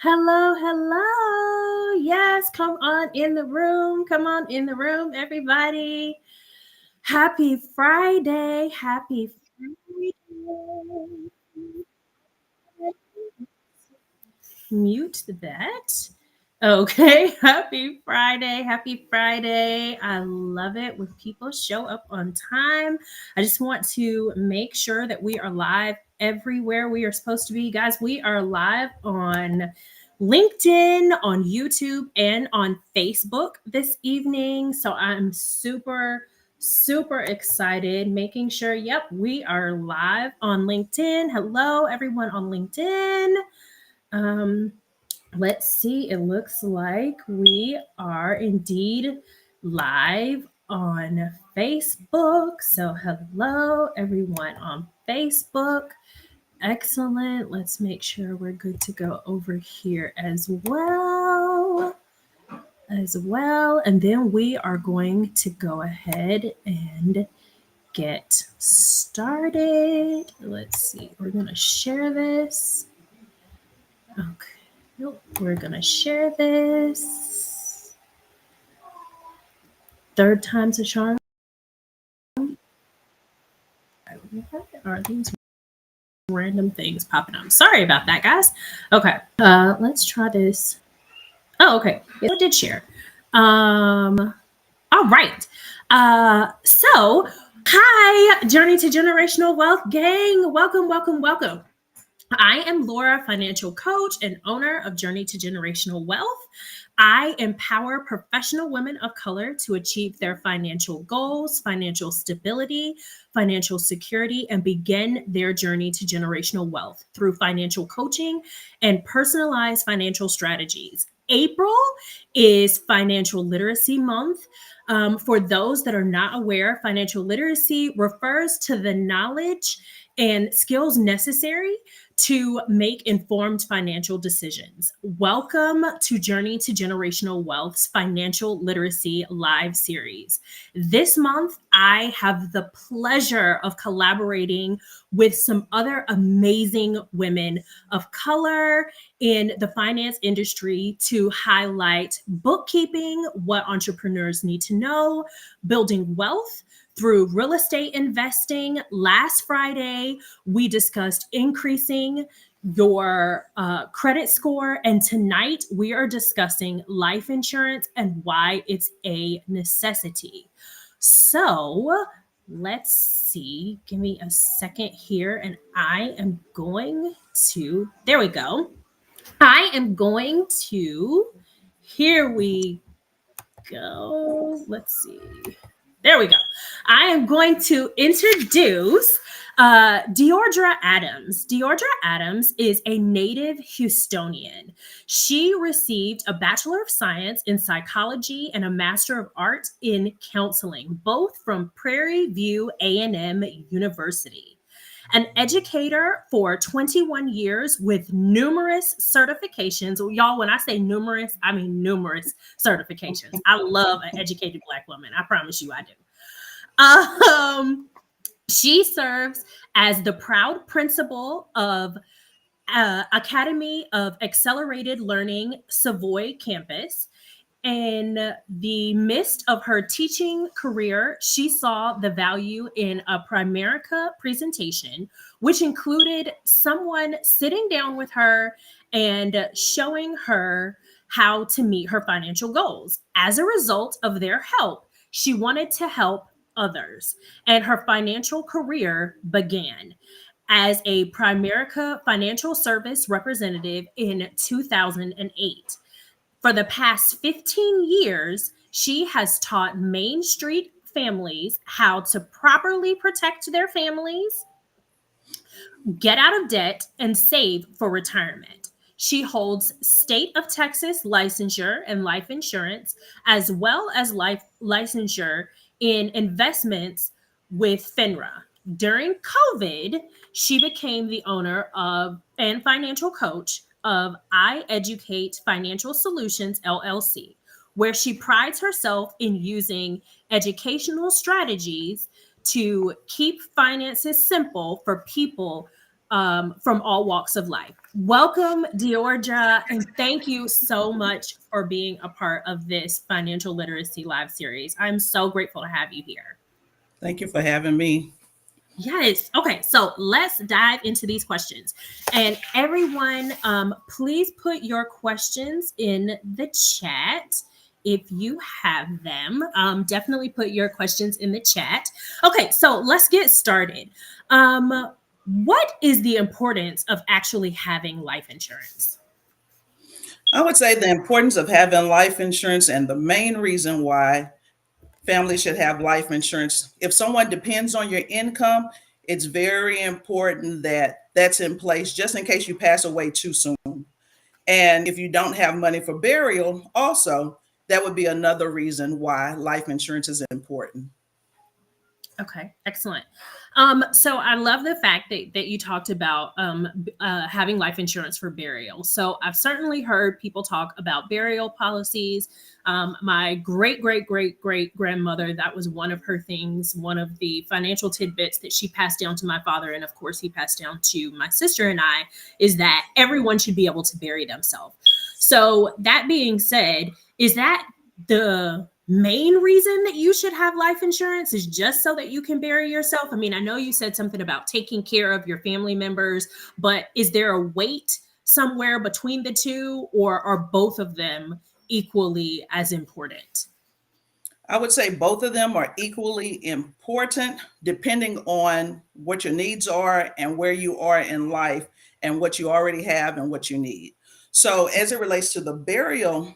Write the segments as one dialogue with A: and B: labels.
A: Hello, hello. Yes, come on in the room. Come on in the room, everybody. Happy Friday. Happy Friday. Mute that. Okay. Happy Friday. Happy Friday. I love it when people show up on time. I just want to make sure that we are live everywhere we are supposed to be. Guys, we are live on LinkedIn, on YouTube, and on Facebook this evening. So I'm super excited, making sure, yep, we are live on LinkedIn. Hello, everyone on LinkedIn. Um, let's see. It looks like we are indeed live on Facebook. So, hello, everyone on Facebook. Excellent. Let's make sure we're good to go over here as well. And then we are going to go ahead and get started. Let's see. We're going to share this. Okay. Nope. We're going to share this. Third time's a charm. Are these random things popping up? Sorry about that, guys. Okay. Let's try this. Oh, okay. It did share. All right. So, hi, Journey to Generational Wealth gang. Welcome. I am Laura, financial coach and owner of Journey to Generational Wealth. I empower professional women of color to achieve their financial goals, financial stability, financial security, and begin their journey to generational wealth through financial coaching and personalized financial strategies. April is Financial Literacy Month. For those that are not aware, financial literacy refers to the knowledge and skills necessary to make informed financial decisions. Welcome to Journey to Generational Wealth's Financial Literacy Live series. This month, I have the pleasure of collaborating with some other amazing women of color in the finance industry to highlight bookkeeping, what entrepreneurs need to know, building wealth through real estate investing. Last Friday, we discussed increasing your credit score. And tonight, we are discussing life insurance and why it's a necessity. So let's see. Give me a second here. And I am going to, there we go. I am going to, here we go. Let's see. There we go. I am going to introduce Deordra Adams. Deordra Adams is a native Houstonian. She received a Bachelor of Science in Psychology and a Master of Arts in Counseling, both from Prairie View A&M University. An educator for 21 years with numerous certifications. Y'all, when I say numerous, I mean numerous certifications. I love an educated Black woman. I promise you I do. She serves as the proud principal of Academy of Accelerated Learning Savoy campus. In the midst of her teaching career, she saw the value in a Primerica presentation, which included someone sitting down with her and showing her how to meet her financial goals. As a result of their help, she wanted to help others, and her financial career began as a Primerica financial service representative in 2008. For the past 15 years, she has taught Main Street families how to properly protect their families, get out of debt, and save for retirement. She holds state of Texas licensure and life insurance, as well as life licensure in investments with FINRA. During COVID, she became the owner of and financial coach of I Educate Financial Solutions LLC, where she prides herself in using educational strategies to keep finances simple for people from all walks of life. Welcome, Georgia, and thank you so much for being a part of this Financial Literacy Live series. I'm so grateful to have you here.
B: Thank you for having me.
A: Yes. Okay. So let's dive into these questions. And everyone, please put your questions in the chat if you have them. Definitely put your questions in the chat. Okay. So let's get started. What is the importance of actually having life insurance?
B: I would say the importance of having life insurance and the main reason why families should have life insurance. If someone depends on your income, it's very important that that's in place just in case you pass away too soon. And if you don't have money for burial, also, that would be another reason why life insurance is important.
A: Okay, excellent. So I love the fact that you talked about having life insurance for burial. So I've certainly heard people talk about burial policies. My great grandmother, that was one of her things, one of the financial tidbits that she passed down to my father. And of course, he passed down to my sister and I, is that everyone should be able to bury themselves. So that being said, is that the main reason that you should have life insurance is just so that you can bury yourself? I mean, I know you said something about taking care of your family members, but is there a weight somewhere between the two, or are both of them equally as important?
B: I would say both of them are equally important depending on what your needs are and where you are in life and what you already have and what you need. So, as it relates to the burial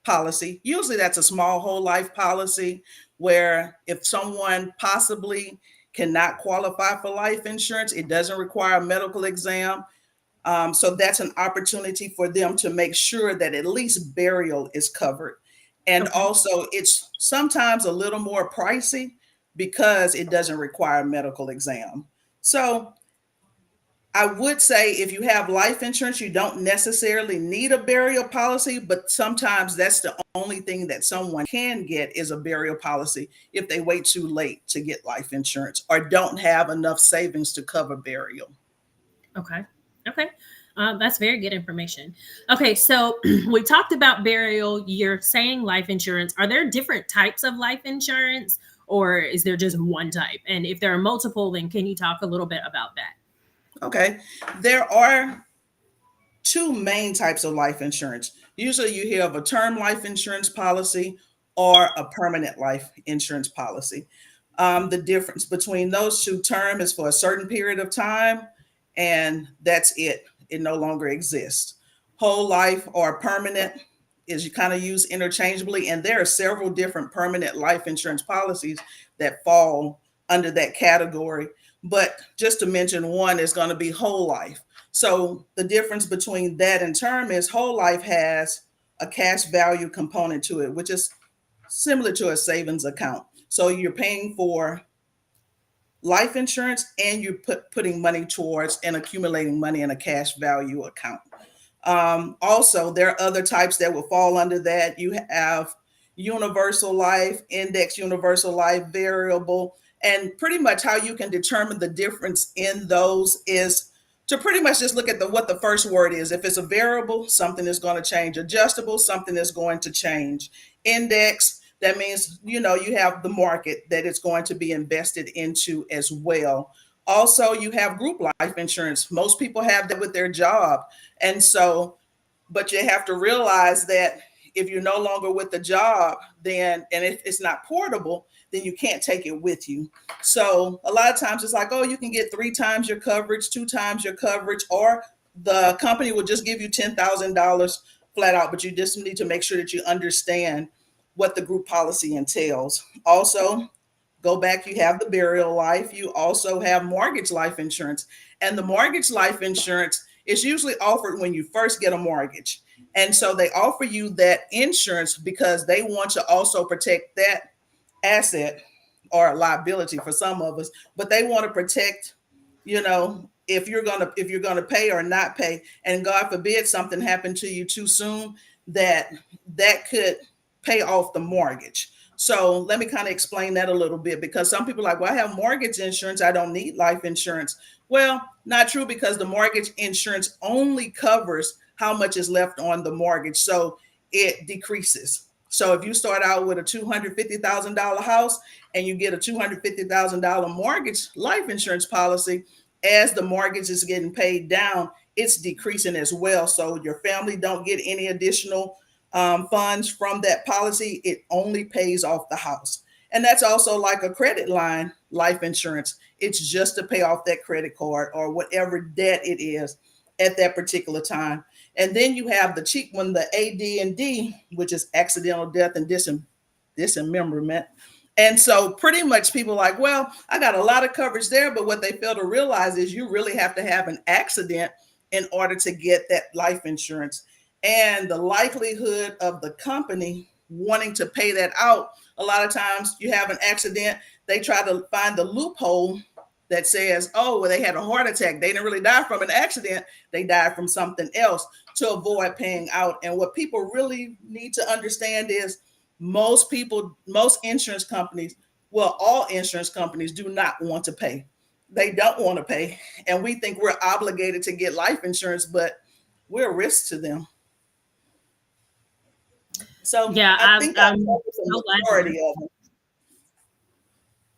B: policy, usually that's a small whole life policy where if someone possibly cannot qualify for life insurance, it doesn't require a medical exam. So that's an opportunity for them to make sure that at least burial is covered. And
A: Okay.
B: also, it's sometimes a little more pricey because it doesn't require a medical exam. So I would say if you have life insurance, you don't necessarily need a burial policy, but sometimes that's the only thing that someone can get is a burial policy if they wait too late to get life insurance or don't have enough savings to cover burial.
A: Okay. Okay. That's very good information. Okay, so we talked about burial. You're saying life insurance. Are there different types of life insurance, or is there just one type? And if there are multiple, then can you talk a little bit about that?
B: Okay. There are two main types of life insurance. Usually you have a term life insurance policy or a permanent life insurance policy. The difference between those two terms is for a certain period of time, and that's it. It no longer exists. Whole life or permanent is you kind of use interchangeably, and there are several different permanent life insurance policies that fall under that category. But just to mention one is going to be whole life. So the difference between that and term is whole life has a cash value component to it, which is similar to a savings account. So you're paying for life insurance and you're putting money towards and accumulating money in a cash value account. Also, there are other types that will fall under that. You have universal life, index universal life, variable, and pretty much how you can determine the difference in those is to pretty much just look at what the first word is. If it's a variable, something is going to change. Adjustable, something is going to change. Index, that means you have the market that it's going to be invested into as well. Also, you have group life insurance. Most people have that with their job. And so, but you have to realize that if you're no longer with the job, then, and if it's not portable, then you can't take it with you. So a lot of times it's like, oh, you can get 3 times your coverage, 2 times your coverage, or the company will just give you $10,000 flat out, but you just need to make sure that you understand what the group policy entails. Also, go back, you have the burial life. You also have mortgage life insurance. And the mortgage life insurance is usually offered when you first get a mortgage. And so they offer you that insurance because they want to also protect that asset or liability for some of us, but they want to protect, if you're gonna pay or not pay, and God forbid something happened to you too soon, that could pay off the mortgage. So let me kind of explain that a little bit, because some people are like, well, I have mortgage insurance, I don't need life insurance. Well, not true, because the mortgage insurance only covers how much is left on the mortgage. So it decreases. So if you start out with a $250,000 house and you get a $250,000 mortgage life insurance policy, as the mortgage is getting paid down, it's decreasing as well. So your family don't get any additional funds from that policy. It only pays off the house. And that's also like a credit line life insurance. It's just to pay off that credit card or whatever debt it is at that particular time. And then you have the cheap one, the AD&D, which is accidental death and dismemberment. And so pretty much people are like, well, I got a lot of coverage there, but what they fail to realize is you really have to have an accident in order to get that life insurance. And the likelihood of the company wanting to pay that out, a lot of times you have an accident, they try to find the loophole that says, oh, well, they had a heart attack. They didn't really die from an accident. They died from something else, to avoid paying out. And what people really need to understand is most insurance companies, well, all insurance companies do not want to pay. They don't want to pay. And we think we're obligated to get life insurance, but we're a risk to them. So
A: yeah,
B: I think I'm
A: so
B: majority of them.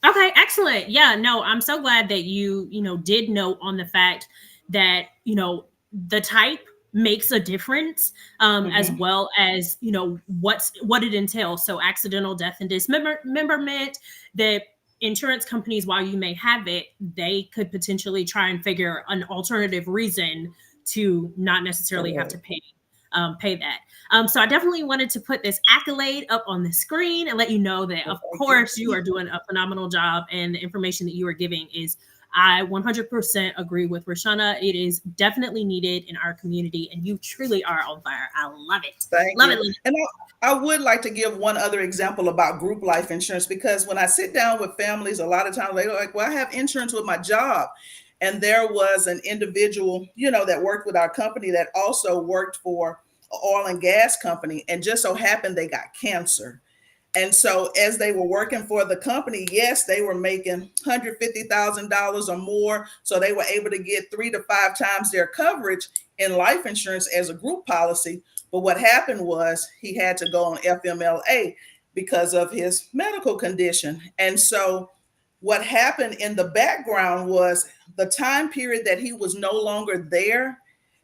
A: Okay, excellent. Yeah, no, I'm so glad that you did note on the fact that, the type makes a difference, as well as, what it entails. So accidental death and dismemberment, the insurance companies, while you may have it, they could potentially try and figure an alternative reason to not necessarily have to pay that. So I definitely wanted to put this accolade up on the screen and let you know that, of course, you are doing a phenomenal job, and the information that you are giving is, I 100% agree with Roshana. It is definitely needed in our community, and you truly are on fire. I love it. Love it.
B: And I would like to give one other example about group life insurance, because when I sit down with families, a lot of times they're like, well, I have insurance with my job. And there was an individual, that worked with our company that also worked for an oil and gas company. And just so happened they got cancer. And so as they were working for the company, yes, they were making $150,000 or more. So they were able to get 3 to 5 times their coverage in life insurance as a group policy. But what happened was he had to go on FMLA because of his medical condition. And so what happened in the background was the time period that he was no longer there,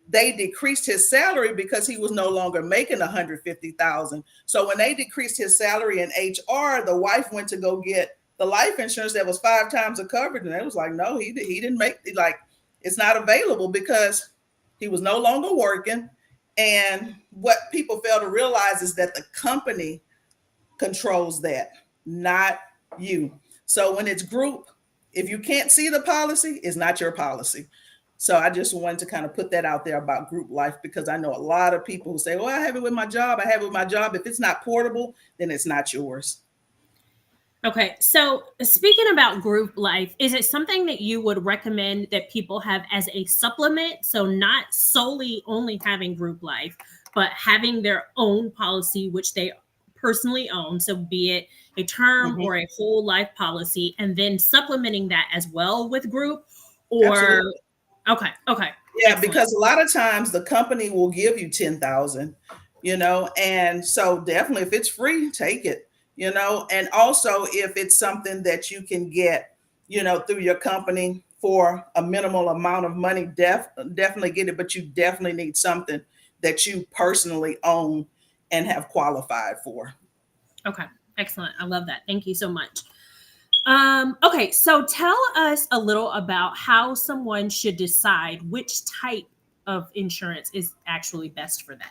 B: they decreased his salary because he was no longer making $150,000. So when they decreased his salary in HR, the wife went to go get the life insurance that was 5 times the coverage. And it was like, no, he didn't make it. Like, it's not available because he was no longer working. And what people fail to realize is that the company controls that, not you. So when it's group, if you can't see the policy, it's not your policy. So I just wanted to kind of put that out there about group life, because I know a lot of people who say, well, I have it with my job. I have it with my job. If it's not portable, then it's not yours.
A: Okay. So speaking about group life, is it something that you would recommend that people have as a supplement? So not solely only having group life, but having their own policy, which they personally own. So be it a term or a whole life policy, and then supplementing that as well with group, or
B: Absolutely.
A: Okay.
B: Yeah, excellent. Because a lot of times the company will give you 10,000, and so definitely if it's free, take it, and also if it's something that you can get, through your company for a minimal amount of money, definitely get it, but you definitely need something that you personally own and have qualified for.
A: Okay, excellent. I love that. Thank you so much. Okay, so tell us a little about how someone should decide which type of insurance is actually best for them.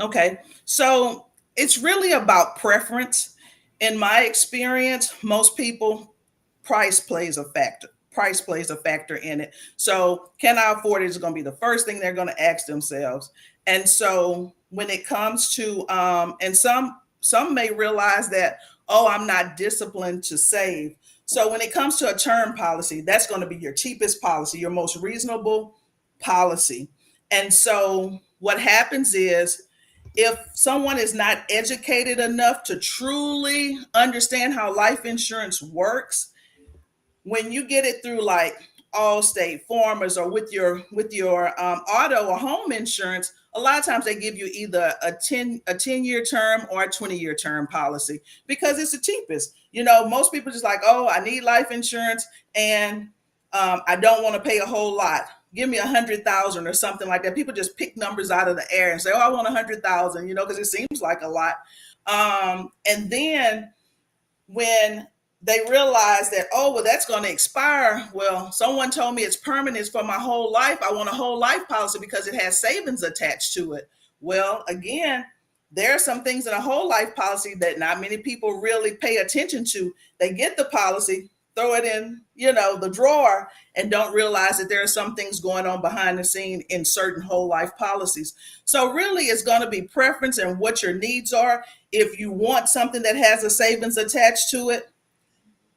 B: Okay, so it's really about preference. In my experience, most people, price plays a factor. Price plays a factor in it. So can I afford it is going to be the first thing they're going to ask themselves. And so when it comes to, and some may realize that, oh, I'm not disciplined to save. So when it comes to a term policy, that's going to be your cheapest policy, your most reasonable policy. And so what happens is if someone is not educated enough to truly understand how life insurance works, when you get it through like Allstate, Farmers, or with your auto or home insurance, a lot of times they give you either a 10-year term or a 20-year term policy because it's the cheapest. Most people just like, oh, I need life insurance and I don't want to pay a whole lot. Give me 100,000 or something like that. People just pick numbers out of the air and say, oh, I want 100,000, because it seems like a lot. And then when they realize that, oh, well, that's going to expire. Well, someone told me it's permanent, it's for my whole life. I want a whole life policy because it has savings attached to it. Well, again, there are some things in a whole life policy that not many people really pay attention to. They get the policy, throw it in, the drawer, and don't realize that there are some things going on behind the scene in certain whole life policies. So really, it's going to be preference and what your needs are. If you want something that has a savings attached to it,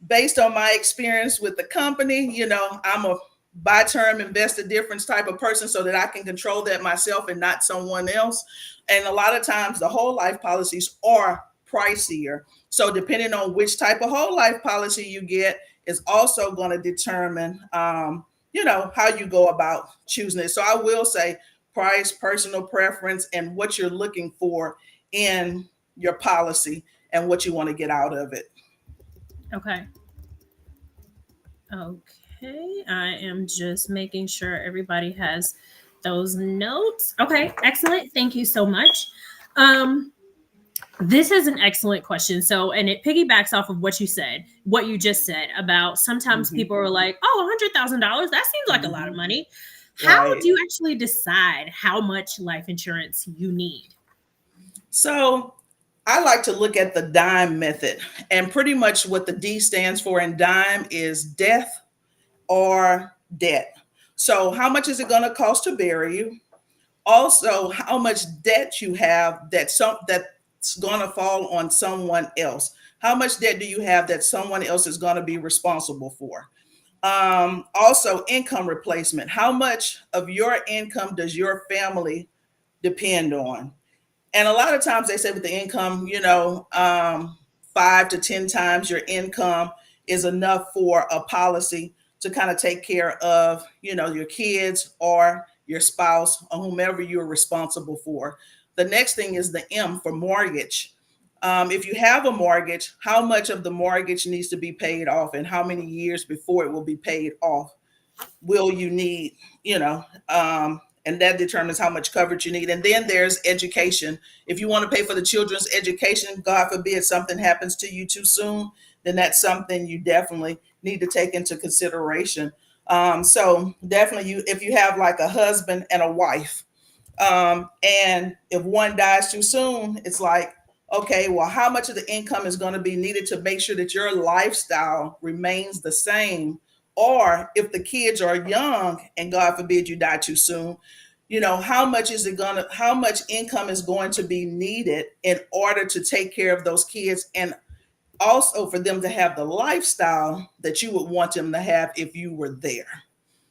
B: based on my experience with the company, I'm a buy term, invest a difference type of person so that I can control that myself and not someone else. And a lot of times the whole life policies are pricier. So depending on which type of whole life policy you get is also going to determine, how you go about choosing it. So I will say price, personal preference, and what you're looking for in your policy and what you want to get out of it.
A: Okay. Okay. I am just making sure everybody has those notes. Okay. Excellent. Thank you so much. This is an excellent question. So, and it piggybacks off of what you just said about sometimes people are like, oh, $100,000, that seems like a lot of money. How do you actually decide how much life insurance you need?
B: So I like to look at the DIME method, and pretty much what the D stands for in DIME is death or debt. So how much is it going to cost to bury you? Also, how much debt you have that's going to fall on someone else. How much debt do you have that someone else is going to be responsible for? Also, income replacement. How much of your income does your family depend on? And a lot of times they say with the income, 5 to 10 times your income is enough for a policy to kind of take care of, your kids or your spouse or whomever you're responsible for. The next thing is the M for mortgage. If you have a mortgage, how much of the mortgage needs to be paid off and how many years before it will be paid off will you need, and that determines how much coverage you need. And then there's education. If you want to pay for the children's education, God forbid something happens to you too soon, then that's something you definitely need to take into consideration. So definitely if you have like a husband and a wife, and if one dies too soon, it's like, okay, well, how much of the income is going to be needed to make sure that your lifestyle remains the same? Or if the kids are young and God forbid you die too soon, how much income is going to be needed in order to take care of those kids and also for them to have the lifestyle that you would want them to have if you were there.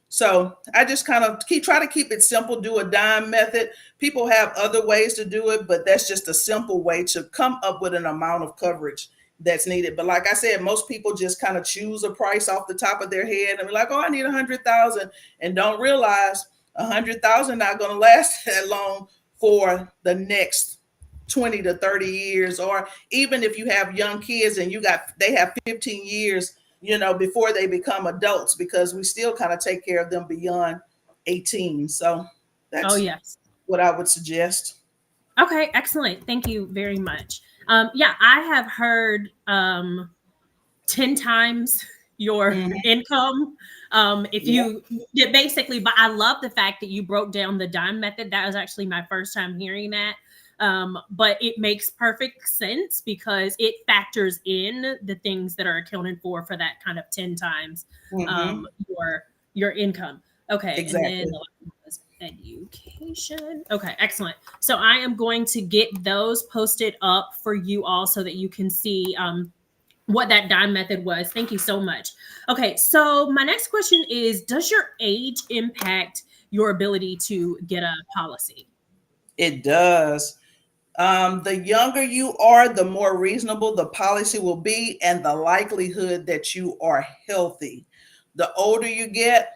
B: So I just kind of try to keep it simple, do a DIME method. People have other ways to do it, but that's just a simple way to come up with an amount of coverage that's needed. But like I said, most people just kind of choose a price off the top of their head and be like, oh, I need 100,000, and don't realize 100,000 not going to last that long for the next 20 to 30 years. Or even if you have young kids and they have 15 years, before they become adults, because we still kind of take care of them beyond 18. So that's what I would suggest.
A: Okay, excellent. Thank you very much. I have heard 10 times your income. If you basically, but I love the fact that you broke down the DIME method. That was actually my first time hearing that. But it makes perfect sense because it factors in the things that are accounted for that kind of 10 times your income. Okay.
B: Exactly.
A: And then the last one was education. Okay, excellent. So I am going to get those posted up for you all so that you can see what that DIME method was. Thank you so much. Okay, so my next question is, does your age impact your ability to get a policy?
B: It does. The younger you are, the more reasonable the policy will be and the likelihood that you are healthy. The older you get,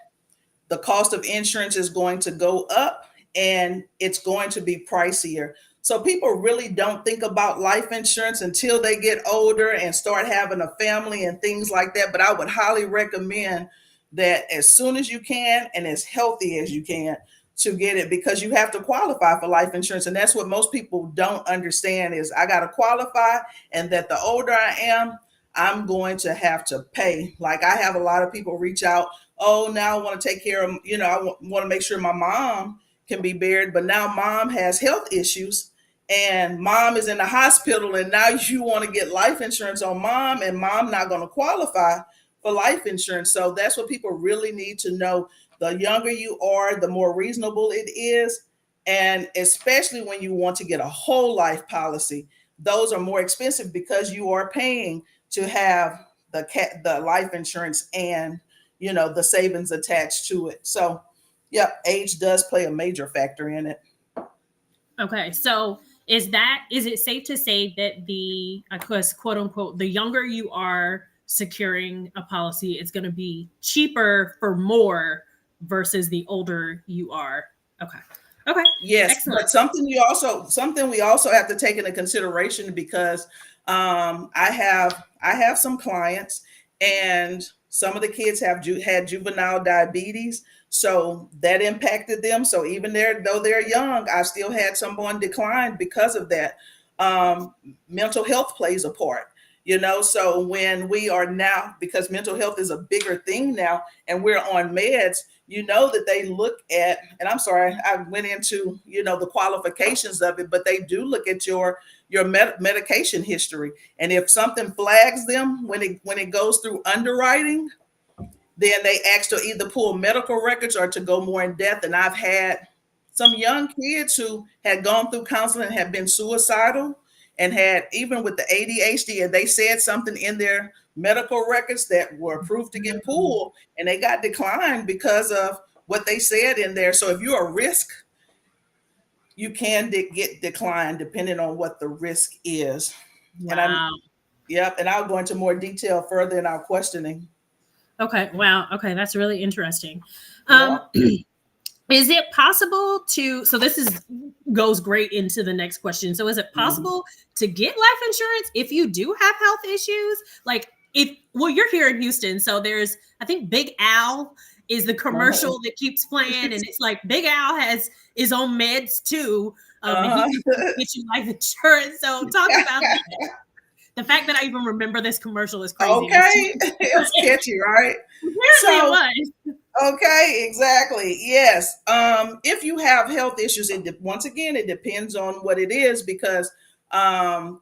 B: the cost of insurance is going to go up and it's going to be pricier. So people really don't think about life insurance until they get older and start having a family and things like that. But I would highly recommend that as soon as you can and as healthy as you can to get it, because you have to qualify for life insurance. And that's what most people don't understand is I got to qualify, and that the older I am, I'm going to have to pay. Like I have a lot of people reach out, oh, now I want to take care of, I want to make sure my mom can be buried, but now mom has health issues and mom is in the hospital, and now you want to get life insurance on mom, and mom not going to qualify for life insurance. So that's what people really need to know. The younger you are, the more reasonable it is. And especially when you want to get a whole life policy, those are more expensive because you are paying to have the life insurance and the savings attached to it. So yeah, age does play a major factor in it.
A: Okay, so is it safe to say that quote unquote, the younger you are securing a policy, it's going to be cheaper for more versus the older you are? Okay,
B: Yes,
A: excellent.
B: but something we also have to take into consideration, because I have some clients, and some of the kids had juvenile diabetes, so that impacted them. So even though they're young, I still had someone decline because of that. Mental health plays a part. So when we are now, because mental health is a bigger thing now, and we're on meds, that they look at, and I'm sorry, I went into, the qualifications of it, but they do look at your medication history. And if something flags them when it goes through underwriting, then they ask to either pull medical records or to go more in depth. And I've had some young kids who had gone through counseling and had been suicidal, and had, even with the ADHD, and they said something in their medical records that were approved to get pulled, and they got declined because of what they said in there. So if you're a risk, you can get declined depending on what the risk is.
A: Wow.
B: And I'll go into more detail further in our questioning.
A: Okay. Wow. Okay, that's really interesting.
B: Yeah.
A: Is it possible so this goes great into the next question. So is it possible to get life insurance if you do have health issues? Like you're here in Houston, so there's, I think Big Al is the commercial that keeps playing, and it's like Big Al is on meds too. And he can get you life insurance. So talk about that. The fact that I even remember this commercial is crazy.
B: Okay. It's catchy, right?
A: Apparently it was.
B: Okay, exactly. Yes. If you have health issues, once again, it depends on what it is, because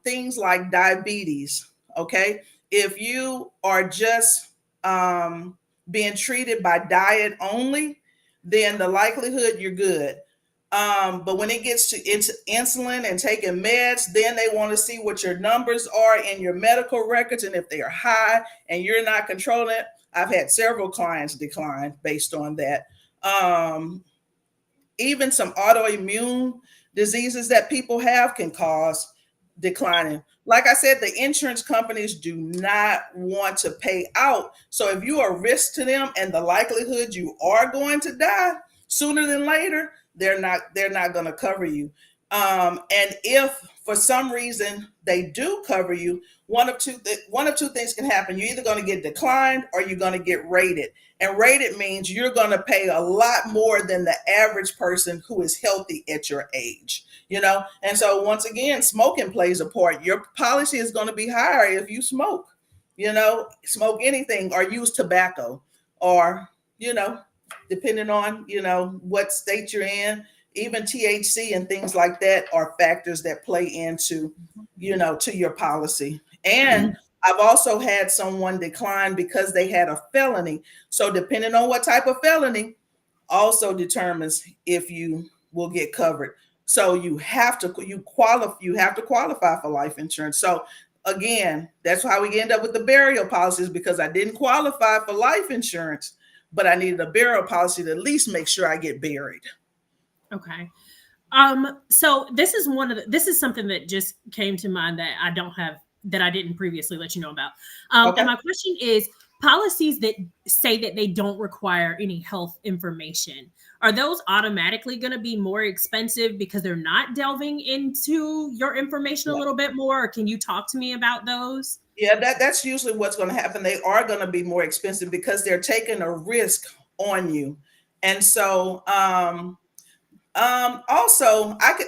B: things like diabetes, okay? If you are just being treated by diet only, then the likelihood you're good. But when it gets into insulin and taking meds, then they want to see what your numbers are in your medical records, and if they are high and you're not controlling it. I've had several clients decline based on that. Even some autoimmune diseases that people have can cause declining. Like I said, the insurance companies do not want to pay out. So if you are a risk to them and the likelihood you are going to die sooner than later, they're not going to cover you. And if for some reason they do cover you, one of two things can happen. You're either going to get declined or you're going to get rated. And rated means you're going to pay a lot more than the average person who is healthy at your age. And so once again, smoking plays a part. Your policy is going to be higher if you smoke, smoke anything or use tobacco, or, depending on, what state you're in. Even THC and things like that are factors that play into, to your policy. And I've also had someone decline because they had a felony. So depending on what type of felony also determines if you will get covered. So you have to qualify for life insurance. So again, that's how we end up with the burial policies, because I didn't qualify for life insurance, but I needed a burial policy to at least make sure I get buried.
A: Okay. So this is this is something that just came to mind that I didn't previously let you know about. And
B: Okay.
A: my question is policies that say that they don't require any health information. Are those automatically going to be more expensive because they're not delving into your information a
B: Yeah.
A: little bit more? Or can you talk to me about those?
B: Yeah, that's usually what's going to happen. They are going to be more expensive because they're taking a risk on you. And so also I could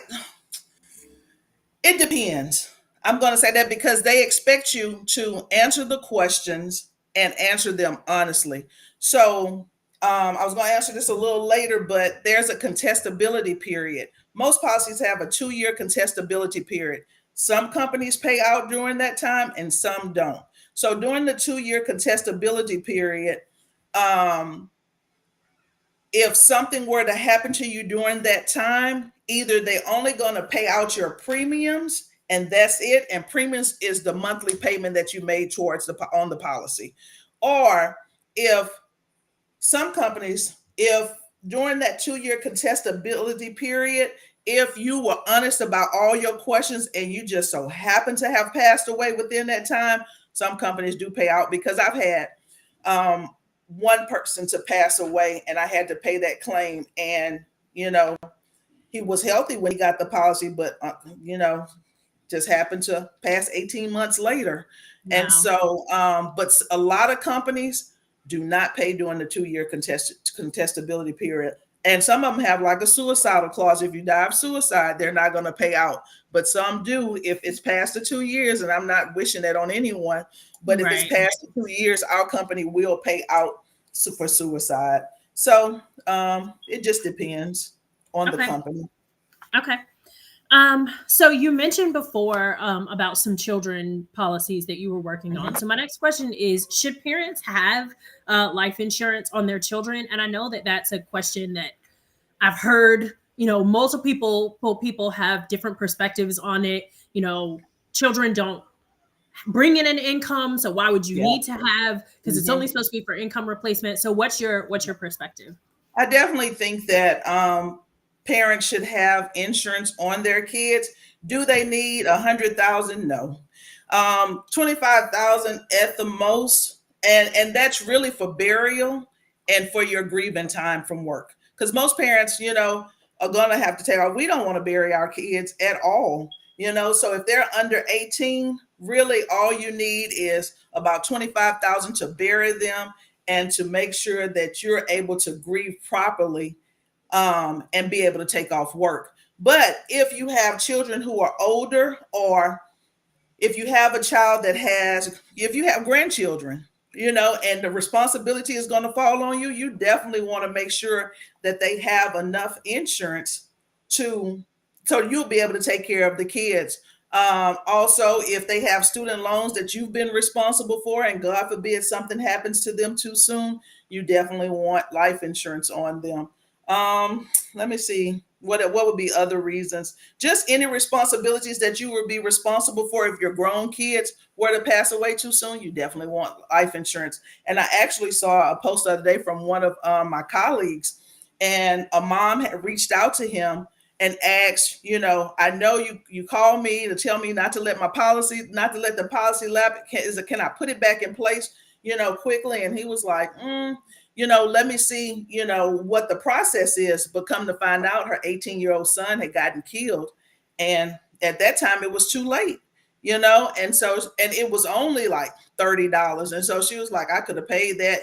B: it depends. I'm going to say that because they expect you to answer the questions and answer them honestly. So I was going to answer this a little later, but there's a contestability period. Most policies have a 2-year contestability period. Some companies pay out during that time and some don't. So during the 2-year contestability period, um, if something were to happen to you during that time, either they're only going to pay out your premiums and that's it. And premiums is the monthly payment that you made towards on the policy. Or if some companies, if during that 2-year contestability period, if you were honest about all your questions and you just so happen to have passed away within that time, some companies do pay out because I've had um, one person to pass away and I had to pay that claim. And, you know, he was healthy when he got the policy, but, just happened to pass 18 months later. And
A: Wow.
B: so, but a lot of companies do not pay during the 2-year contestability period. And some of them have like a suicidal clause. If you die of suicide, they're not going to pay out. But some do if it's past the 2 years. And I'm not wishing that on anyone. But if it's
A: Right.
B: past the 2 years, our company will pay out for suicide. So it just depends on the
A: Okay.
B: company.
A: Okay. So you mentioned before about some children policies that you were working on.
B: Mhm.
A: So my next question is: should parents have life insurance on their children? And I know that that's a question that I've heard. Multiple people have different perspectives on it. Children don't bring in an income, so why would you
B: Yeah.
A: need to have? Because it's only
B: Mhm.
A: supposed to be for income replacement. So what's your perspective?
B: I definitely think that parents should have insurance on their kids. Do they need 100,000? No, 25,000 at the most, and that's really for burial and for your grieving time from work. Because most parents, are gonna have to take off. We don't want to bury our kids at all. So if they're under 18, really all you need is about 25,000 to bury them and to make sure that you're able to grieve properly and be able to take off work. But if you have children who are older, or if you have a child if you have grandchildren, and the responsibility is going to fall on you, you definitely want to make sure that they have enough insurance to, so you'll be able to take care of the kids. Also, if they have student loans that you've been responsible for, and God forbid something happens to them too soon, you definitely want life insurance on them. Let me see what would be other reasons. Just any responsibilities that you would be responsible for if your grown kids were to pass away too soon, you definitely want life insurance. And I actually saw a post the other day from one of my colleagues, and a mom had reached out to him and asked, I know you called me to tell me not to let the policy lapse. Can I put it back in place, quickly? And he was like, let me see, what the process is. But come to find out, her 18-year-old son had gotten killed. And at that time, it was too late, and it was only like $30. And so she was like, I could have paid that,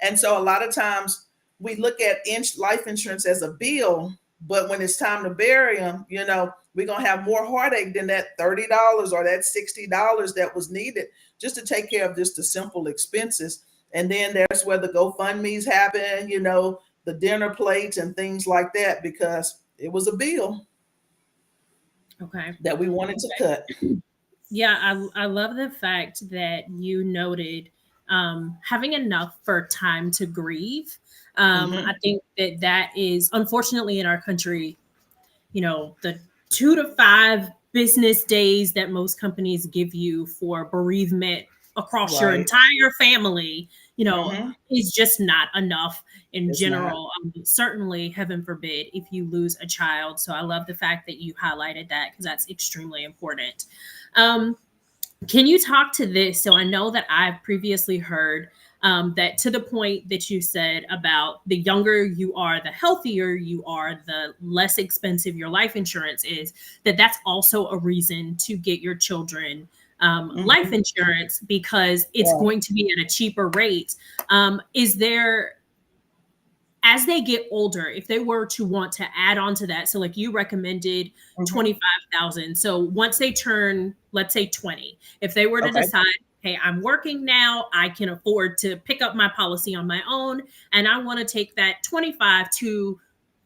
B: And so a lot of times we look at life insurance as a bill, but when it's time to bury them, we're going to have more heartache than that $30 or that $60 that was needed just to take care of just the simple expenses. And then there's where the GoFundMe's happen, the dinner plates and things like that, because it was a bill
A: Okay.
B: that we wanted to cut.
A: Yeah, I love the fact that you noted having enough for time to grieve. I
B: Hmm.
A: think that is unfortunately in our country, the 2 to 5 business days that most companies give you for bereavement across your
B: Right.
A: entire family,
B: Mhm.
A: is just not enough in
B: It's not.
A: general. Certainly, heaven forbid, if you lose a child. So I love the fact that you highlighted that because that's extremely important. Um, can you talk to this? So I know that I've previously heard that to the point that you said about the younger you are, the healthier you are, the less expensive your life insurance is, that's also a reason to get your children life
B: Mhm.
A: insurance because it's
B: Yeah.
A: going to be at a cheaper rate. Is there, as they get older, if they were to want to add on to that, so like you recommended
B: Mhm.
A: 25,000. So once they turn, let's say 20, if they were to
B: Okay.
A: decide, hey, I'm working now, I can afford to pick up my policy on my own, and I want to take that 25 to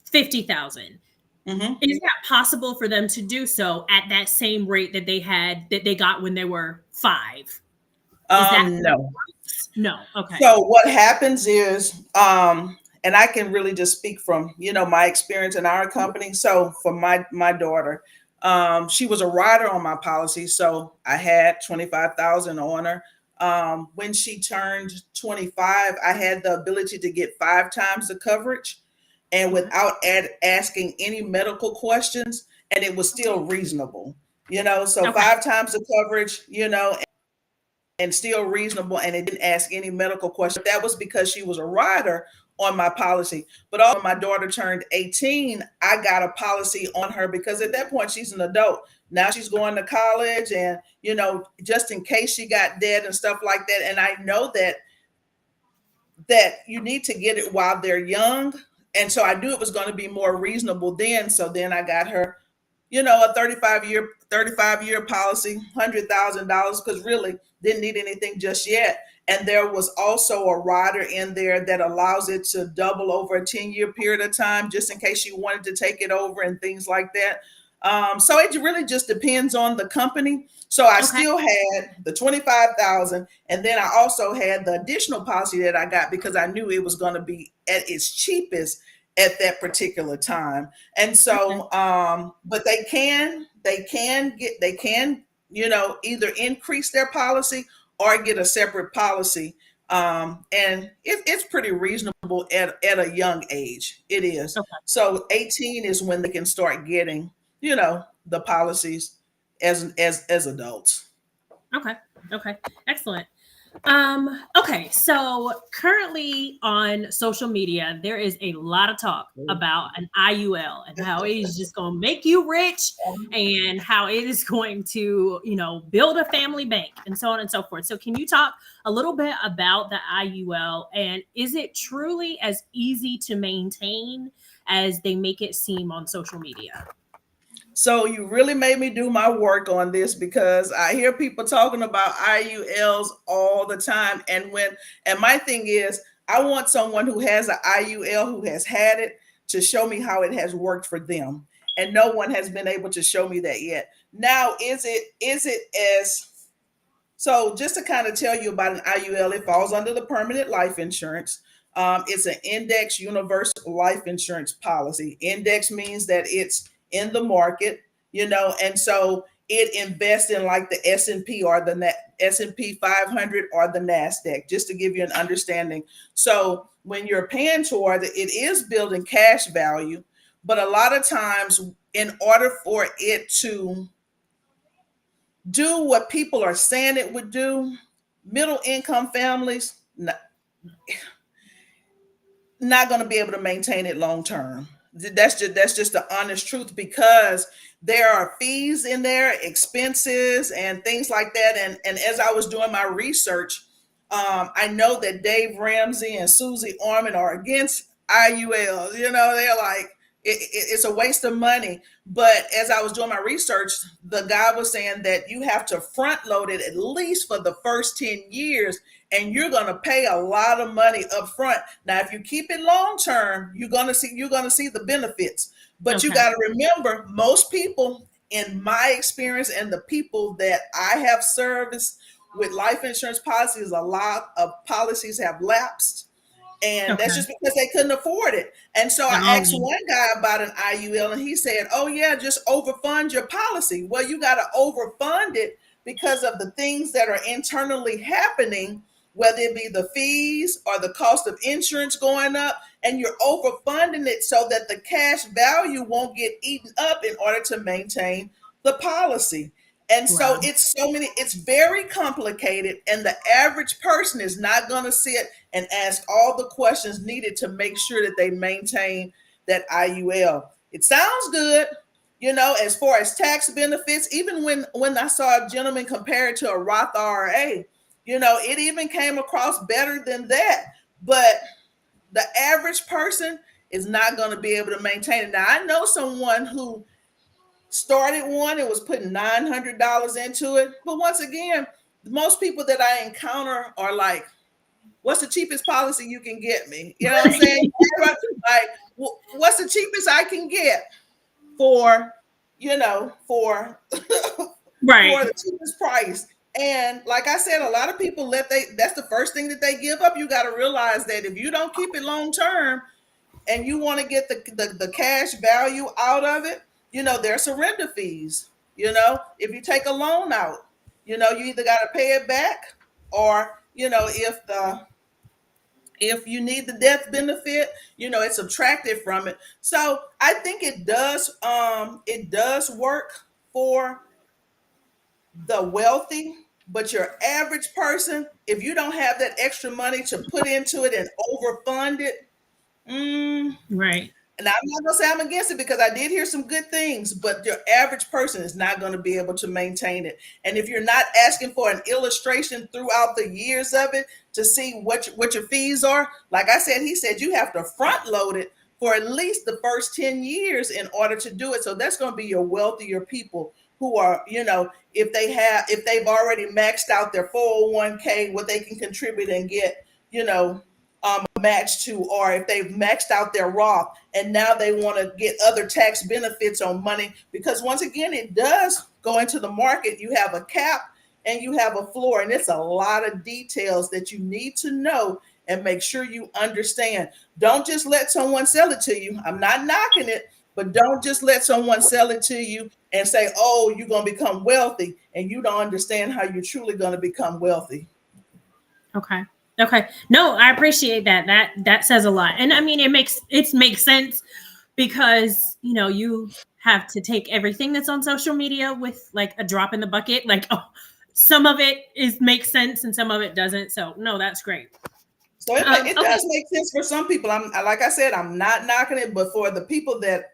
A: 50,000.
B: Mhm.
A: Is that possible for them to do so at that same rate that they got when they were 5? Is that how that
B: No.
A: works? No. Okay.
B: So what happens is, and I can really just speak from, my experience in our company. So for my daughter, she was a rider on my policy, so I had 25,000 on her. When she turned 25, I had the ability to get 5 times the coverage, and
A: Okay.
B: without asking any medical questions, and it was
A: Okay.
B: still reasonable. So
A: Okay.
B: 5 times the coverage, and still reasonable, and it didn't ask any medical questions. That was because she was a rider on my policy. But also, when my daughter turned 18, I got a policy on her because at that point she's an adult. Now she's going to college, and just in case she got dead and stuff like that. And I know that you need to get it while they're young. And so I knew it was going to be more reasonable then. So then I got her, a 35-year policy, $100,000, because really didn't need anything just yet. And there was also a rider in there that allows it to double over a 10-year period of time, just in case you wanted to take it over and things like that. So it really just depends on the company. So I
A: Okay.
B: still had the 25,000, and then I also had the additional policy that I got because I knew it was going to be at its cheapest at that particular time. And
A: Okay.
B: so, but they can either increase their policy or get a separate policy. And it's pretty reasonable at a young age. It is.
A: Okay.
B: So 18 is when they can start getting, the policies as adults.
A: Okay. Okay. Excellent. Okay, so currently on social media, there is a lot of talk about an IUL and how it is just going to make you rich and how it is going to, build a family bank and so on and so forth. So can you talk a little bit about the IUL, and is it truly as easy to maintain as they make it seem on social media?
B: So you really made me do my work on this because I hear people talking about IULs all the time. And my thing is, I want someone who has an IUL, who has had it, to show me how it has worked for them. And no one has been able to show me that yet. Now, is it as so just to kind of tell you about an IUL, it falls under the permanent life insurance. It's an index universal life insurance policy. Index means that it's in the market, and so it invests in like the S&P or the S&P 500 or the NASDAQ, just to give you an understanding. So when you're paying toward it, it is building cash value, but a lot of times in order for it to do what people are saying it would do, middle income families not going to be able to maintain it long term. That's just the honest truth, because there are fees in there, expenses and things like that. And as I was doing my research, I know that Dave Ramsey and Susie Orman are against IULs. They're like, it's a waste of money. But as I was doing my research, the guy was saying that you have to front load it at least for the first 10 years, and you're going to pay a lot of money up front. Now, if you keep it long term, you're going to see the benefits. But you
A: Okay.
B: got to remember, most people, in my experience and the people that I have serviced with life insurance policies, a lot of policies have lapsed, and that's
A: Okay.
B: just because they couldn't afford it. And so I asked
A: No.
B: one guy about an IUL, and he said, "Oh yeah, just overfund your policy." Well, you got to overfund it because of the things that are internally happening whether it be the fees or the cost of insurance going up, and you're overfunding it so that the cash value won't get eaten up in order to maintain the policy. And so
A: Wow.
B: it's very complicated, and the average person is not going to sit and ask all the questions needed to make sure that they maintain that IUL. It sounds good, as far as tax benefits. Even when I saw a gentleman compare it to a Roth IRA, it even came across better than that. But the average person is not going to be able to maintain it. Now, I know someone who started one and was putting $900 into it. But once again, most people that I encounter are like, what's the cheapest policy you can get me? You know what I'm saying? Like, what's the cheapest I can get for, for
A: Right.
B: for the cheapest price? And like I said, a lot of people that's the first thing that they give up. You got to realize that if you don't keep it long term and you want to get the cash value out of it, there are surrender fees. If you take a loan out, you either got to pay it back, or if you need the death benefit, it's subtracted from it. So I think it does work for the wealthy, but your average person, if you don't have that extra money to put into it and overfund it,
A: Right.
B: and I'm not gonna say I'm against it, because I did hear some good things, but your average person is not going to be able to maintain it. And if you're not asking for an illustration throughout the years of it to see what your fees are, like I said, he said you have to front load it for at least the first 10 years in order to do it. So that's going to be your wealthier people who are, if they've already maxed out their 401k, what they can contribute and get, match to, or if they've maxed out their Roth and now they want to get other tax benefits on money. Because once again, it does go into the market. You have a cap and you have a floor, and it's a lot of details that you need to know and make sure you understand. Don't just let someone sell it to you. I'm not knocking it, but don't just let someone sell it to you and say, oh, you're going to become wealthy, and you don't understand how you're truly going to become wealthy.
A: Okay. No, I appreciate that. That says a lot. And I mean, it makes sense, because, you have to take everything that's on social media with like a drop in the bucket. Like, some of it makes sense and some of it doesn't. So no, that's great.
B: So it does make sense for some people. Like I said, I'm not knocking it, but for the people that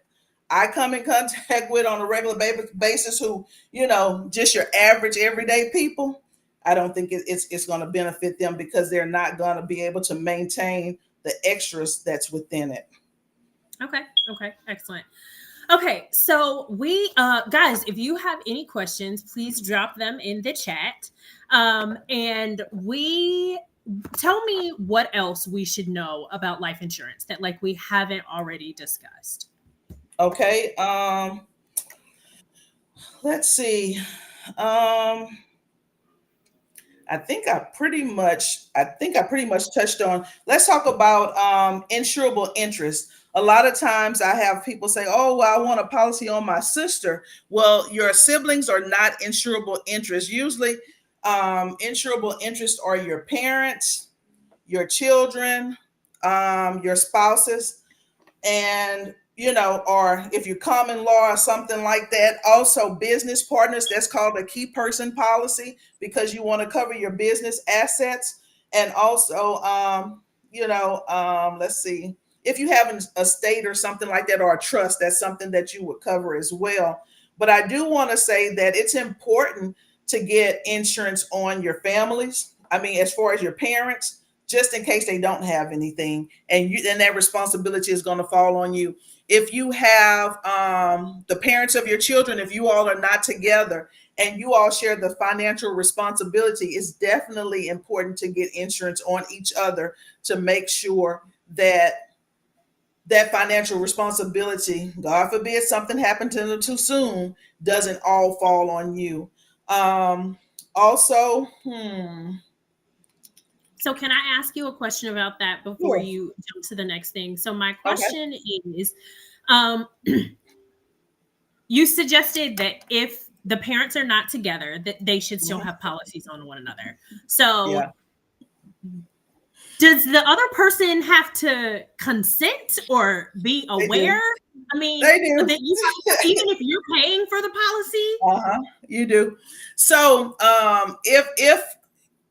B: I come in contact with on a regular basis, who, just your average everyday people, I don't think it's going to benefit them, because they're not going to be able to maintain the extras that's within it.
A: Okay. Excellent. Okay. So we, guys, if you have any questions, please drop them in the chat. And tell me what else we should know about life insurance that like we haven't already discussed.
B: Okay. Let's see. I think I pretty much touched on. Let's talk about insurable interest. A lot of times I have people say, oh, well, I want a policy on my sister. Well, your siblings are not insurable interest. Usually insurable interest are your parents, your children, your spouses, and or if you're common law or something like that. Also business partners, that's called a key person policy, because you want to cover your business assets. And also let's see, if you have an estate or something like that, or a trust, that's something that you would cover as well. But I do want to say that it's important to get insurance on your families. I mean, as far as your parents, just in case they don't have anything, and that responsibility is going to fall on you. If you have the parents of your children, if you all are not together and you all share the financial responsibility, it's definitely important to get insurance on each other to make sure that that financial responsibility, God forbid something happened to them too soon, doesn't all fall on you. Also,
A: So can I ask you a question about that before you jump to the next thing? So my question is, you suggested that if the parents are not together, that they should still have policies on one another. So Does the other person have to consent or be
B: They do.
A: aware? I mean,
B: They do.
A: that you have to, even if you're paying for the policy?
B: Uh-huh. You do. So if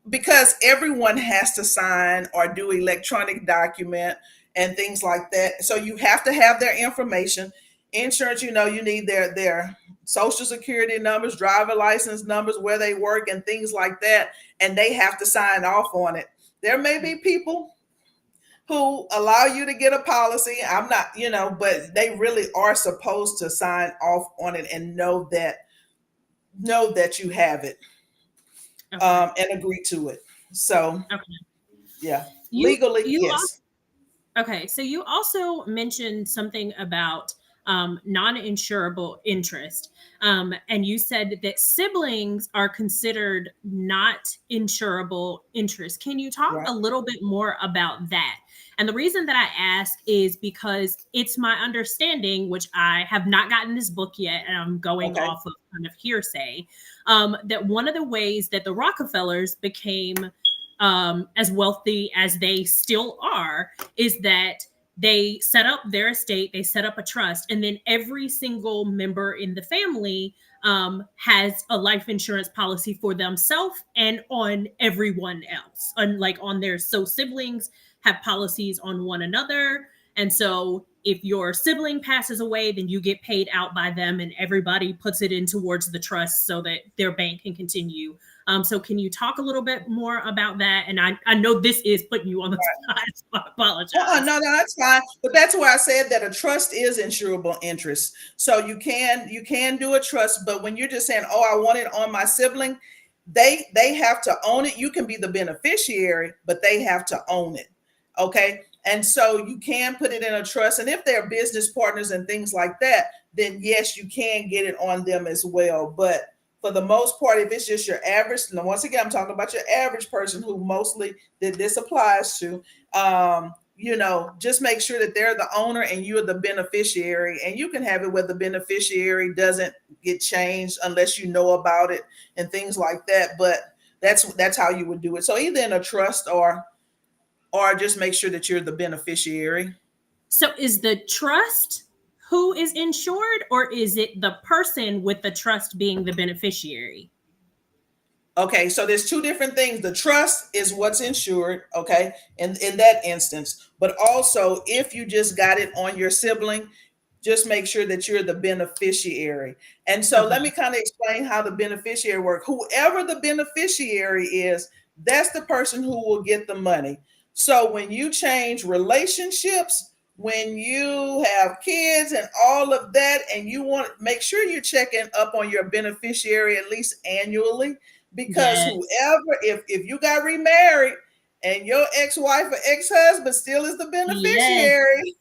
B: because everyone has to sign or do electronic document and things like that. So you have to have their information. Insurance, you need their social security numbers, driver license numbers, where they work, and things like that. And they have to sign off on it. There may be people who allow you to get a policy. I'm not, but they really are supposed to sign off on it and know that you have it,
A: Okay.
B: and agree to it. So
A: Okay.
B: yeah,
A: You
B: legally,
A: you
B: yes.
A: Okay, so you also mentioned something about non-insurable interest, and you said that siblings are considered not insurable interest. Can you talk
B: Right.
A: a little bit more about that? And the reason that I ask is because it's my understanding, which I have not gotten this book yet, and I'm going
B: Okay.
A: off of kind of hearsay, that one of the ways that the Rockefellers became as wealthy as they still are is that they set up their estate, they set up a trust, and then every single member in the family has a life insurance policy for themselves and on everyone else. Unlike on their so siblings have policies on one another. And so if your sibling passes away, then you get paid out by them and everybody puts it in towards the trust so that their bank can continue. So can you talk a little bit more about that? And I know this is putting you on the spot, so I apologize.
B: No, that's fine. But that's where I said that a trust is insurable interest. So you can do a trust, but when you're just saying, "Oh, I want it on my sibling," they have to own it. You can be the beneficiary, but they have to own it. Okay? And so you can put it in a trust, and if they're business partners and things like that, then yes, you can get it on them as well. But for the most part, if it's just your average, and once again, I'm talking about your average person who mostly that this applies to, just make sure that they're the owner and you're the beneficiary. And you can have it where the beneficiary doesn't get changed unless you know about it and things like that. But that's how you would do it. So either in a trust or just make sure that you're the beneficiary.
A: So is the trust who is insured, or is it the person with the trust being the beneficiary?
B: Okay, so there's two different things. The trust is what's insured, okay, in that instance. But also, if you just got it on your sibling, just make sure that you're the beneficiary. And so let me
A: Okay.
B: kind of explain how the beneficiary work. Whoever the beneficiary is, that's the person who will get the money. So when you change relationships, when you have kids and all of that, and you want to make sure you're checking up on your beneficiary at least annually, because
A: Yes.
B: whoever, if you got remarried and your ex-wife or ex-husband still is the
A: Yes.
B: beneficiary,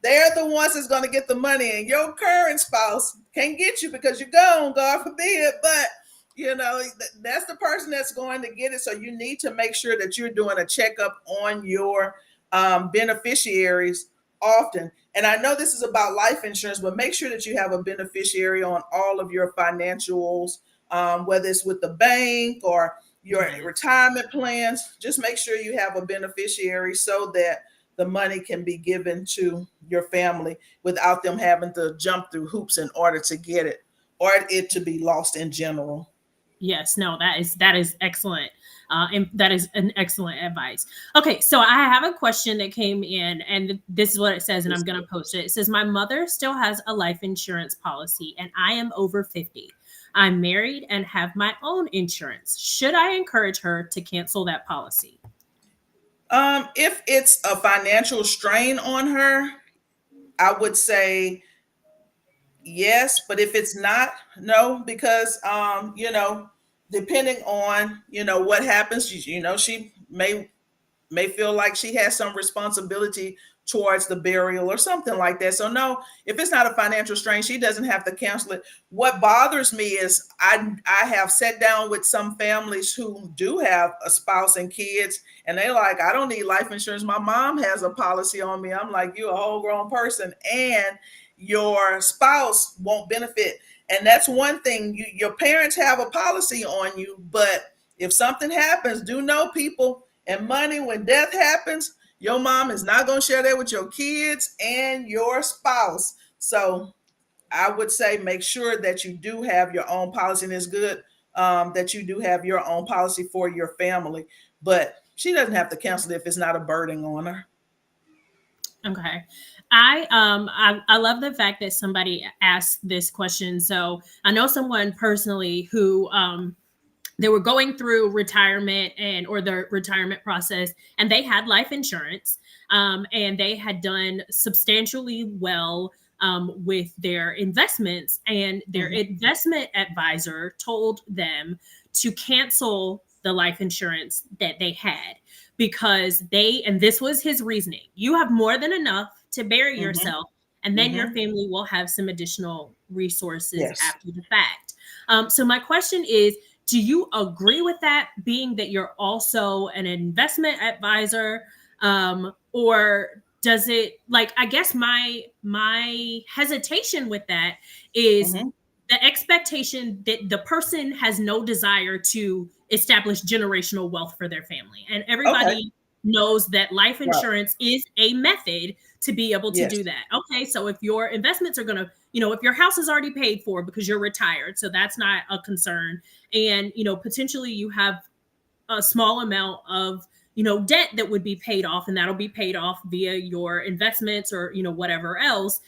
B: they're the ones that's going to get the money, and your current spouse can't get you because you're gone, God forbid. But that's the person that's going to get it. So you need to make sure that you're doing a checkup on your beneficiaries often. And I know this is about life insurance, but make sure that you have a beneficiary on all of your financials, whether it's with the bank or your
A: Yes.
B: retirement plans. Just make sure you have a beneficiary so that the money can be given to your family without them having to jump through hoops in order to get it, or it to be lost in general.
A: Yes, no, that is excellent. And that is an excellent advice. Okay, so I have a question that came in, and this is what it says, and I'm going to post it. It says, "My mother still has a life insurance policy, and I am over 50. I'm married and have my own insurance. Should I encourage her to cancel that policy?"
B: If it's a financial strain on her, I would say yes, but if it's not, no, because depending on what happens, she may feel like she has some responsibility towards the burial or something like that. So no, if it's not a financial strain, she doesn't have to cancel it. What bothers me is I have sat down with some families who do have a spouse and kids, and they're like, "I don't need life insurance. My mom has a policy on me." I'm like, "You're a whole grown person, and your spouse won't benefit." And that's one thing. Your parents have a policy on you, but if something happens, do know, people, And money, when death happens, your mom is not going to share that with your kids and your spouse. So I would say make sure that you do have your own policy, and it's good that you do have your own policy for your family. But she doesn't have to cancel it if it's not a burden on her.
A: Okay. I love the fact that somebody asked this question. So I know someone personally who they were going through retirement and or the retirement process, and they had life insurance, and they had done substantially well with their investments, and their investment advisor told them to cancel the life insurance that they had because they, and this was his reasoning, you have more than enough to bury yourself, and then your family will have some additional resources
B: Yes.
A: after the fact. So my question is, do you agree with that, being that you're also an investment advisor? Or does it, like, I guess my hesitation with that is the expectation that the person has no desire to establish generational wealth for their family. And
B: Okay.
A: everybody knows that life
B: Right.
A: insurance is a method to be able to
B: Yes.
A: do that. Okay, so if your investments are going to, if your house is already paid for because you're retired, so that's not a concern. And, potentially you have a small amount of, debt that would be paid off, and that'll be paid off via your investments or, whatever else.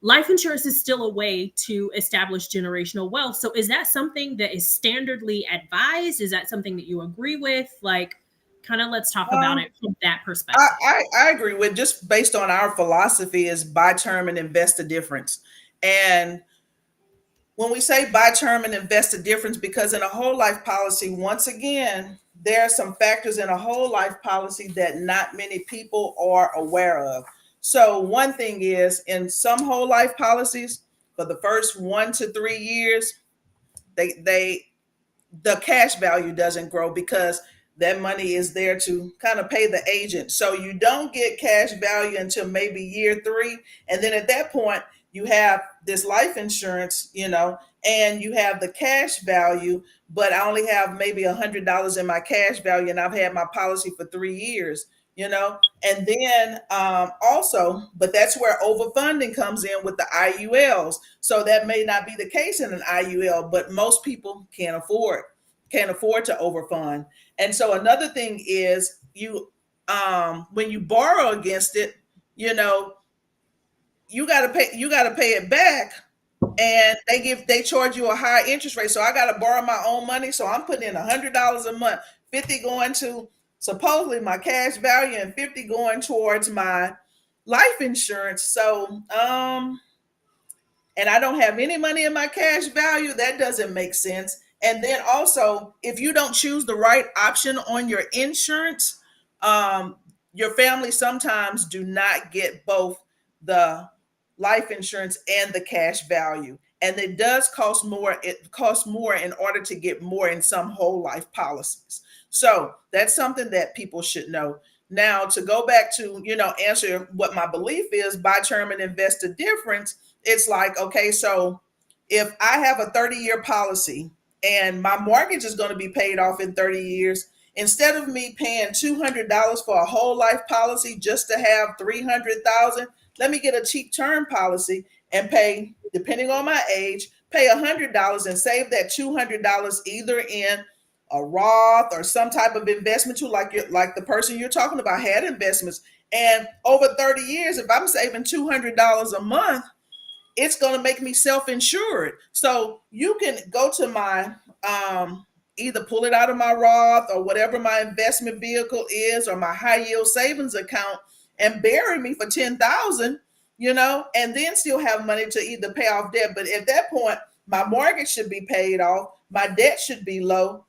A: Life insurance is still a way to establish generational wealth. So is that something that is standardly advised? Is that something that you agree with? Like, kind of let's talk about
B: Um,
A: it from that
B: I,
A: perspective.
B: I, I agree with, just based on our philosophy, is buy term and invest the difference. And when we say buy term and invest the difference, because in a whole life policy, once again, there are some factors in a whole life policy that not many people are aware of. So one thing is, in some whole life policies, for the first 1 to 3 years, they the cash value doesn't grow because that money is there to kind of pay the agent. So you don't get cash value until maybe year 3. And then at that point, you have this life insurance, and you have the cash value, but I only have maybe $100 in my cash value, and I've had my policy for 3 years. And then also, but that's where overfunding comes in with the IULs. So that may not be the case in an IUL, but most people can't afford to overfund. And so another thing is, when you borrow against it, you know, you got to pay it back, and they charge you a higher interest rate. So I got to borrow my own money. So I'm putting in $100 a month, 50 going to supposedly my cash value, and 50 going towards my life insurance. So and I don't have any money in my cash value. That doesn't make sense. And then also, if you don't choose the right option on your insurance, um, your family sometimes do not get both the life insurance and the cash value. And it does cost more. It costs more in order to get more in some whole life policies. So that's something that people should know. Now, to go back to, answer what my belief is, buy term and invest the difference, it's like, okay, so if I have a 30-year policy and my mortgage is going to be paid off in 30 years, instead of me paying $200 for a whole life policy just to have 300,000, let me get a cheap term policy and pay, depending on my age, pay $100 and save that $200 either in a Roth or some type of investment tool, like the person you're talking about had investments. And over 30 years, if I'm saving $200 a month, it's going to make me self-insured. So you can go to my either pull it out of my Roth or whatever my investment vehicle is, or my high yield savings account, and bury me for 10,000, and then still have money to either pay off debt. But at that point, my mortgage should be paid off, my debt should be low.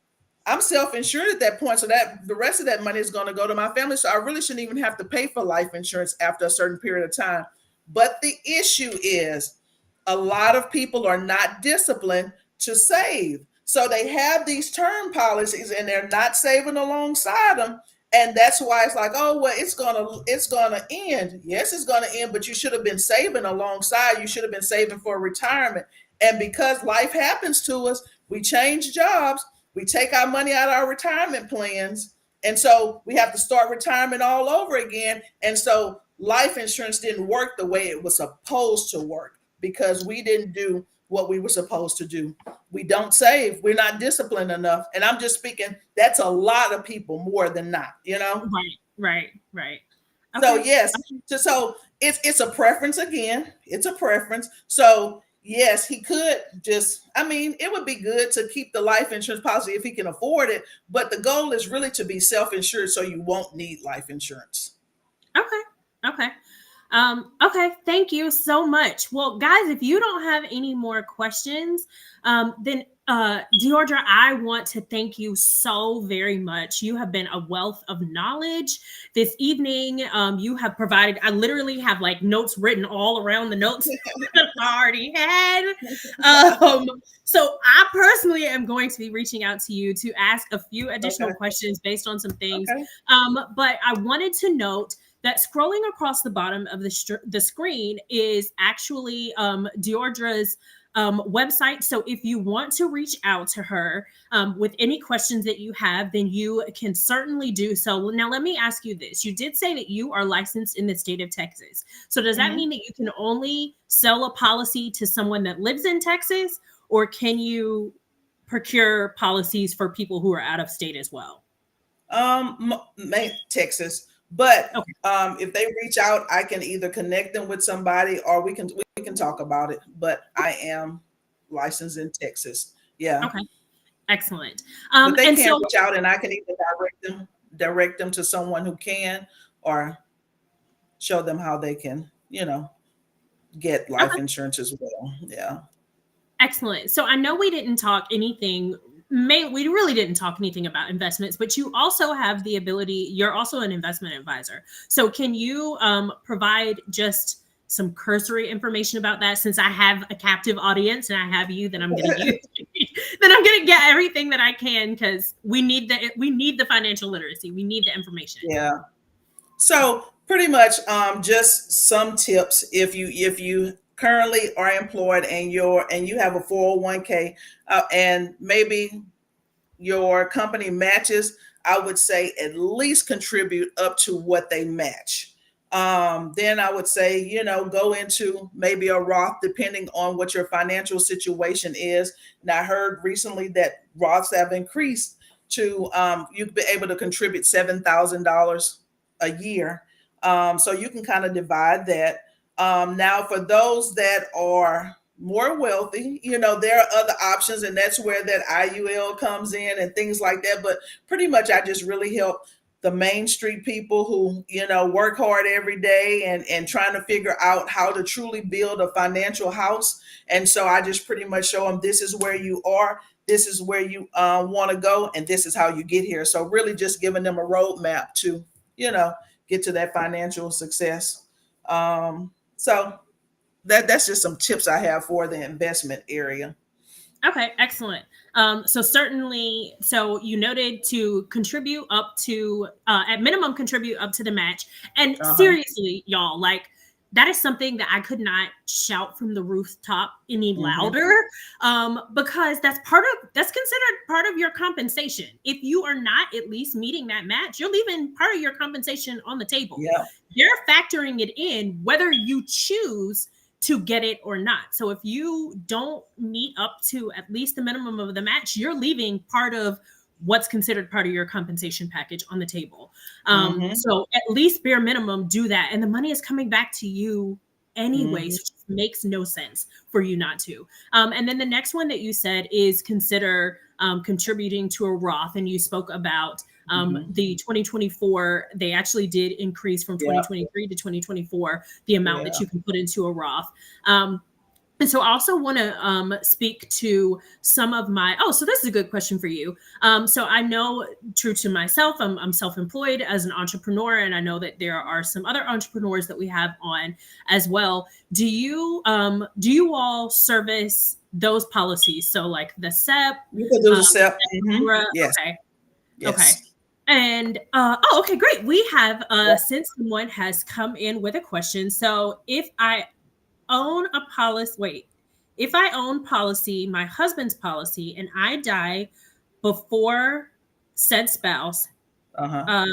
B: I'm self-insured at that point, so that the rest of that money is going to go to my family. So I really shouldn't even have to pay for life insurance after a certain period of time. But the issue is, a lot of people are not disciplined to save. So they have these term policies and they're not saving alongside them. And that's why it's like, oh, well, it's gonna end. Yes, it's gonna end, but you should have been saving alongside. You should have been saving for retirement. And because life happens to us, we change jobs, we take our money out of our retirement plans, And so we have to start retirement all over again. And so life insurance didn't work the way it was supposed to work because we didn't do what we were supposed to do. We don't save. We're not disciplined enough. And I'm just speaking, that's a lot of people more than not, you know?
A: Right.
B: So
A: Okay.
B: yes, so it's a preference again. It's a preference. So yes, he could just. I mean, it would be good to keep the life insurance policy if he can afford it. But the goal is really to be self-insured, so you won't need life insurance.
A: Okay. Okay, thank you so much. Well, guys, if you don't have any more questions, then Deidre, I want to thank you so very much. You have been a wealth of knowledge this evening. You have provided, I literally have like notes written all around the notes that I already had. So I personally am going to be reaching out to you to ask a few additional questions based on some things.
B: Okay.
A: But I wanted to note that scrolling across the bottom of the screen is actually Deidre's website. So if you want to reach out to her with any questions that you have, then you can certainly do so. Now, let me ask you this. You did say that you are licensed in the state of Texas. So does that mean that you can only sell a policy to someone that lives in Texas, or can you procure policies for people who are out of state as well?
B: Texas. But
A: Okay.
B: if they reach out, I can either connect them with somebody or we can talk about it. But I am licensed in Texas. Yeah.
A: Okay. Excellent.
B: But they
A: And
B: can
A: so,
B: reach out and I can either direct them to someone who can or show them how they can, get life
A: okay.
B: insurance as well. Yeah.
A: Excellent. So I know we didn't talk anything. We really didn't talk anything about investments, but you also have the ability. You're also an investment advisor. So can you provide just some cursory information about that? Since I have a captive audience and I have you, then I'm going to use. Then I'm going to get everything that I can because we need the financial literacy. We need the information.
B: Yeah. So pretty much just some tips if you currently are employed and you have a 401k and maybe your company matches, I would say at least contribute up to what they match. Then I would say, go into maybe a Roth depending on what your financial situation is. And I heard recently that Roths have increased to you'd be able to contribute $7,000 a year. So you can kind of divide that. Now, for those that are more wealthy, there are other options, and that's where that IUL comes in and things like that. But pretty much, I just really help the Main Street people who, work hard every day and trying to figure out how to truly build a financial house. And so I just pretty much show them this is where you are, this is where you want to go, and this is how you get here. So really just giving them a roadmap to, get to that financial success. So that's just some tips I have for the investment area.
A: Okay, excellent. So certainly, so you noted to contribute up to, at minimum, contribute up to the match. And seriously, y'all, like that is something that I could not shout from the rooftop any louder, because that's considered part of your compensation. If you are not at least meeting that match, you're leaving part of your compensation on the table.
B: Yeah.
A: They're factoring it in whether you choose to get it or not. So if you don't meet up to at least the minimum of the match, you're leaving part of what's considered part of your compensation package on the table. So at least bare minimum, do that. And the money is coming back to you anyways, which makes no sense for you not to. And then the next one that you said is consider contributing to a Roth. And you spoke about the 2024, they actually did increase from 2023 to 2024, the amount that you can put into a Roth. And so I also want to speak to some of so this is a good question for you. So I know, true to myself, I'm self-employed as an entrepreneur, and I know that there are some other entrepreneurs that we have on as well. Do you all service those policies? So like the SEP?
B: You can do the SEP.
A: Yes. Okay.
B: Yes.
A: Okay. And okay, great. We have since someone has come in with a question. So if I own a policy, if I own policy, my husband's policy, and I die before said spouse,
B: Uh-huh.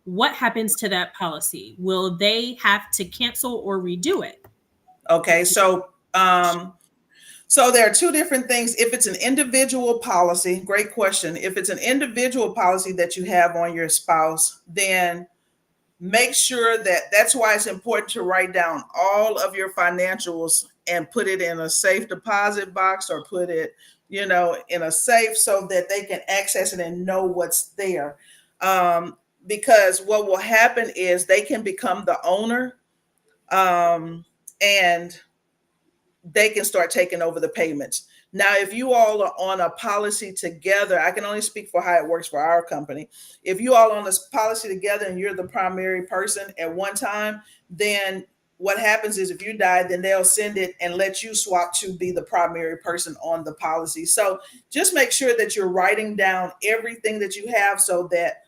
A: What happens to that policy? Will they have to cancel or redo it?
B: Okay, so there are two different things. If it's an individual policy, great question. If it's an individual policy that you have on your spouse, then make sure that's why it's important to write down all of your financials and put it in a safe deposit box, or put it, in a safe, so that they can access it and know what's there. Because what will happen is they can become the owner, and they can start taking over the payments. Now, if you all are on a policy together, I can only speak for how it works for our company. If you all on this policy together and you're the primary person at one time, then what happens is if you die, then they'll send it and let you swap to be the primary person on the policy. So just make sure that you're writing down everything that you have, so that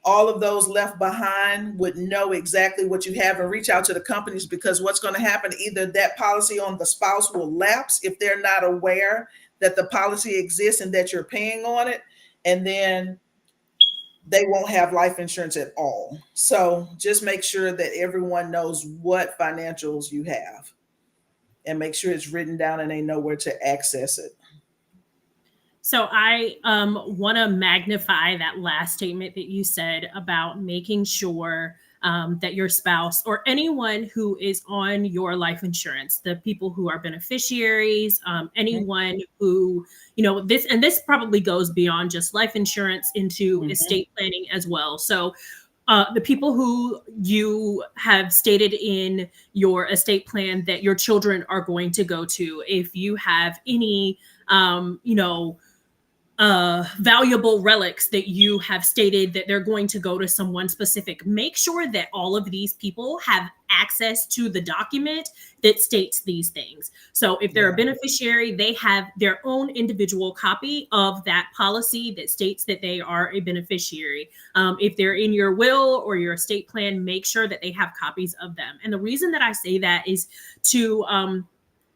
B: all of those left behind would know exactly what you have, and reach out to the companies, because what's going to happen, either that policy on the spouse will lapse if they're not aware that the policy exists and that you're paying on it, and then they won't have life insurance at all. So just make sure that everyone knows what financials you have, and make sure it's written down and they know where to access it.
A: So I want to magnify that last statement that you said about making sure that your spouse or anyone who is on your life insurance, the people who are beneficiaries, anyone who, this probably goes beyond just life insurance into estate planning as well. So the people who you have stated in your estate plan that your children are going to go to, if you have any, valuable relics that you have stated that they're going to go to someone specific, make sure that all of these people have access to the document that states these things. So if they're a beneficiary, they have their own individual copy of that policy that states that they are a beneficiary. If they're in your will or your estate plan, make sure that they have copies of them. And the reason that I say that is to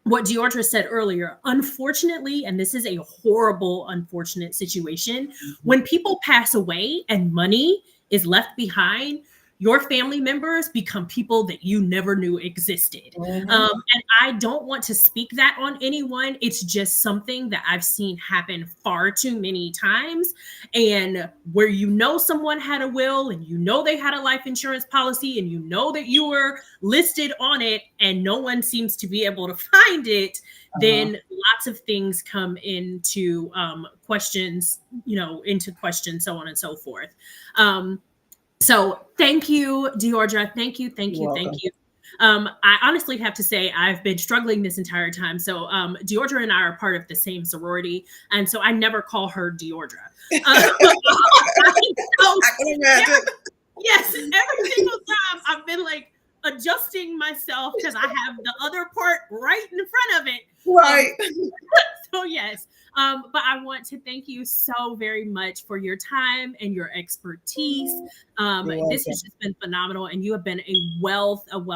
A: what Deidre said earlier. Unfortunately, and this is a horrible, unfortunate situation, when people pass away and money is left behind, your family members become people that you never knew existed. And I don't want to speak that on anyone. It's just something that I've seen happen far too many times. And where someone had a will, and they had a life insurance policy, and that you were listed on it, and no one seems to be able to find it, then lots of things come into questions, so on and so forth. So thank you, Deidre. Thank you. I honestly have to say I've been struggling this entire time. So Deidre and I are part of the same sorority, and so I never call her Deidre.
B: I can imagine.
A: Yes, every single time I've been like adjusting myself because I have the other part right in front of it.
B: Right.
A: So yes. But I want to thank you so very much for your time and your expertise. This has just been phenomenal, and you have been a wealth of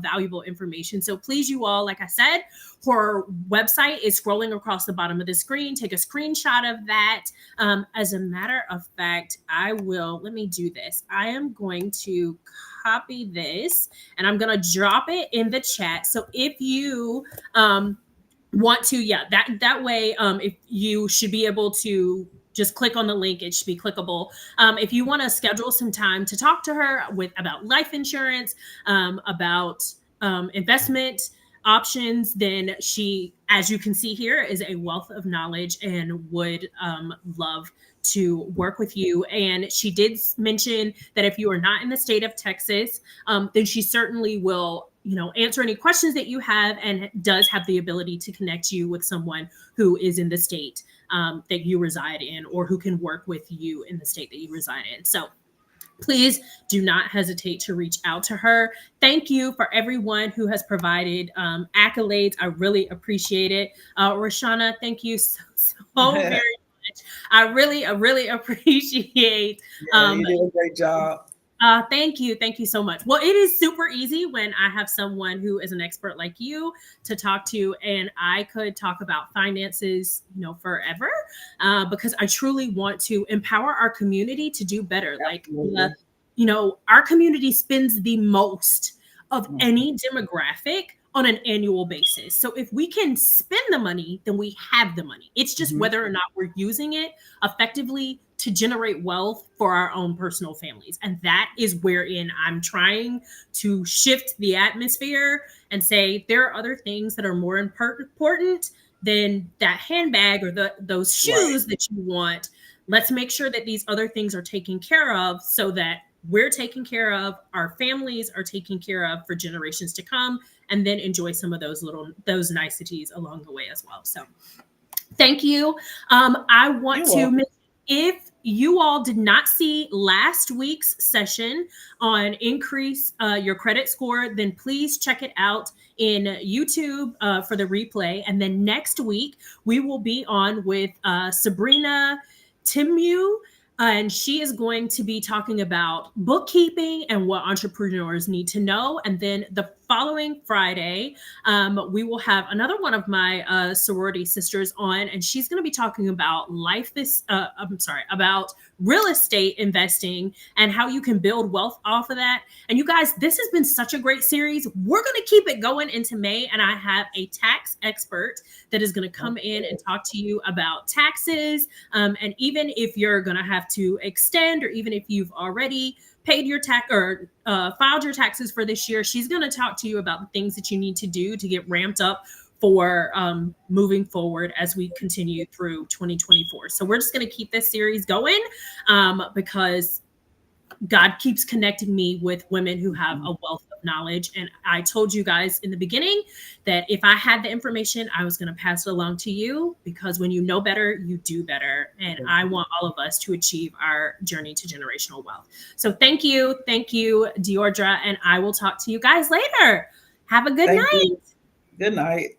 A: valuable information. So please, you all, like I said, her website is scrolling across the bottom of the screen. Take a screenshot of that. As a matter of fact, let me do this. I am going to copy this and I'm going to drop it in the chat. So if you, want to, that way, if you should be able to just click on the link, it should be clickable. If you want to schedule some time to talk to her about life insurance, about investment options, then she, as you can see here, is a wealth of knowledge and would love to work with you. And she did mention that if you are not in the state of Texas, then she certainly will answer any questions that you have, and does have the ability to connect you with someone who is in the state that you reside in, or who can work with you in the state that you reside in. So please do not hesitate to reach out to her. Thank you for everyone who has provided accolades. I really appreciate it. Roshana, thank you so very much. I really appreciate.
B: You did a great job.
A: Thank you. Thank you so much. Well, it is super easy when I have someone who is an expert like you to talk to, and I could talk about finances, forever, because I truly want to empower our community to do better.
B: Absolutely.
A: Our community spends the most of
B: Mhm.
A: any demographic on an annual basis. So if we can spend the money, then we have the money. It's just
B: Mhm.
A: whether or not we're using it effectively to generate wealth for our own personal families. And that is wherein I'm trying to shift the atmosphere and say there are other things that are more important than that handbag or those
B: Right.
A: shoes that you want. Let's make sure that these other things are taken care of so that we're taken care of, our families are taken care of for generations to come, and then enjoy some of those niceties along the way as well. So thank you. I want
B: You're
A: to
B: welcome.
A: mention, if you all did not see last week's session on increase your credit score, then please check it out in YouTube for the replay. And then next week, we will be on with Sabrina Timu. And she is going to be talking about bookkeeping and what entrepreneurs need to know. And then the following Friday, we will have another one of my sorority sisters on, and she's going to be talking about about real estate investing and how you can build wealth off of that. And you guys, this has been such a great series. We're going to keep it going into May, and I have a tax expert that is going to come in and talk to you about taxes. And even if you're going to have to extend, or even if you've already paid your tax or filed your taxes for this year, she's going to talk to you about the things that you need to do to get ramped up for moving forward as we continue through 2024. So we're just going to keep this series going because God keeps connecting me with women who have a wealth of knowledge. And I told you guys in the beginning that if I had the information, I was going to pass it along to you, because when you know better, you do better. And I want all of us to achieve our journey to generational wealth. So thank you. Thank you, Deordra. And I will talk to you guys later. Have a good
B: Thank
A: night.
B: you. Good night.